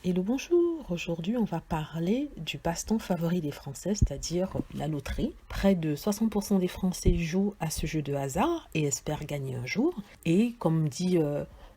Hello, bonjour. Aujourd'hui, on va parler du passe-temps favori des Français, c'est-à-dire la loterie. Près de 60% des Français jouent à ce jeu de hasard et espèrent gagner un jour. Et comme dit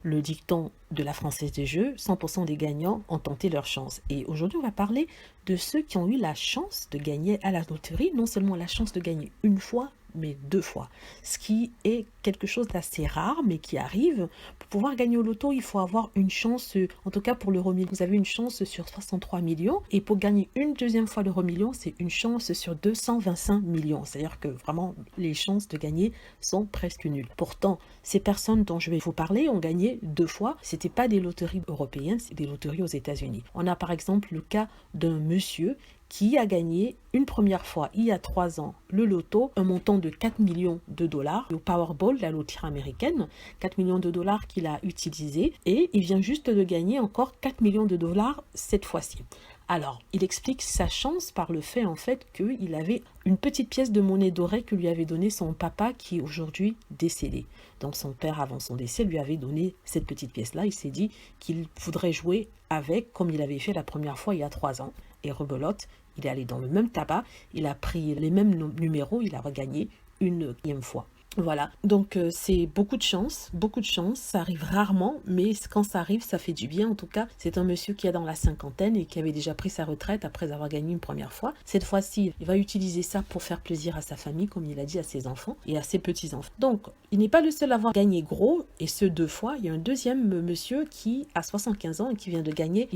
le dicton de la Française des Jeux, 100% des gagnants ont tenté leur chance. Et aujourd'hui, on va parler de ceux qui ont eu la chance de gagner à la loterie, non seulement la chance de gagner une fois, mais 2 fois. Ce qui est quelque chose d'assez rare, mais qui arrive. Pour pouvoir gagner au loto, il faut avoir une chance, en tout cas pour l'euro million, vous avez une chance sur 63 millions. Et pour gagner une deuxième fois l'euro million, c'est une chance sur 225 millions. C'est-à-dire que vraiment, les chances de gagner sont presque nulles. Pourtant, ces personnes dont je vais vous parler ont gagné 2 fois. C'était pas des loteries européennes, c'est des loteries aux États-Unis. On a par exemple le cas d'un monsieur qui a gagné une première fois, il y a 3 ans, le loto, un montant de 4 millions de dollars, au Powerball, la loterie américaine, 4 millions de dollars qu'il a utilisé, et il vient juste de gagner encore 4 millions de dollars cette fois-ci. Alors, il explique sa chance par le fait en fait qu'il avait une petite pièce de monnaie dorée que lui avait donnée son papa qui est aujourd'hui décédé. Donc son père avant son décès lui avait donné cette petite pièce-là. Il s'est dit qu'il voudrait jouer avec comme il avait fait la première fois il y a 3 ans. Et rebelote, il est allé dans le même tabac, il a pris les mêmes numéros, il a regagné une deuxième fois. Voilà, donc c'est beaucoup de chance, ça arrive rarement, mais quand ça arrive, ça fait du bien. En tout cas, c'est un monsieur qui est dans la cinquantaine et qui avait déjà pris sa retraite après avoir gagné une première fois. Cette fois-ci, il va utiliser ça pour faire plaisir à sa famille, comme il a dit, à ses enfants et à ses petits-enfants. Donc, il n'est pas le seul à avoir gagné gros, et ce 2 fois. Il y a un deuxième monsieur qui a 75 ans et qui vient de gagner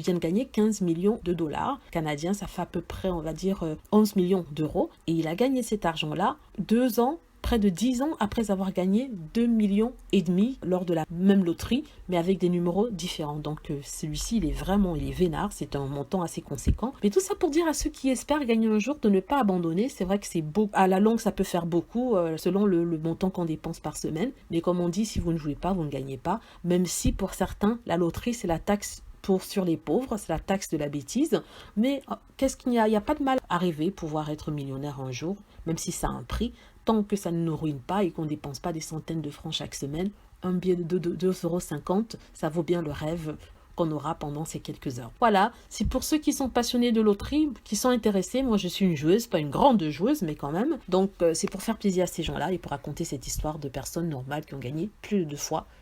15 millions de dollars canadiens. Ça fait à peu près, on va dire, 11 millions d'euros. Et il a gagné cet argent-là 2 ans, près de 10 ans après avoir gagné 2,5 millions lors de la même loterie, mais avec des numéros différents. Donc celui-ci, il est vénard, c'est un montant assez conséquent. Mais tout ça pour dire à ceux qui espèrent gagner un jour de ne pas abandonner. C'est vrai que c'est beau, à la longue ça peut faire beaucoup, selon le montant qu'on dépense par semaine. Mais comme on dit, si vous ne jouez pas, vous ne gagnez pas. Même si pour certains, la loterie, c'est la taxe sur les pauvres, c'est la taxe de la bêtise, mais qu'est-ce qu'il y a? Il n'y a pas de mal à rêver, pouvoir être millionnaire un jour, même si ça a un prix, tant que ça ne nous ruine pas et qu'on ne dépense pas des centaines de francs chaque semaine. Un billet de 2,50 €, ça vaut bien le rêve qu'on aura pendant ces quelques heures. Voilà, c'est pour ceux qui sont passionnés de loterie, qui sont intéressés. Moi, je suis une joueuse, pas une grande joueuse, mais quand même. Donc, c'est pour faire plaisir à ces gens-là et pour raconter cette histoire de personnes normales qui ont gagné plus de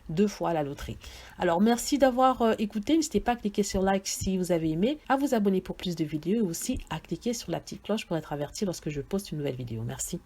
2 fois la loterie. Alors, merci d'avoir écouté. N'hésitez pas à cliquer sur like si vous avez aimé, à vous abonner pour plus de vidéos et aussi à cliquer sur la petite cloche pour être averti lorsque je poste une nouvelle vidéo. Merci.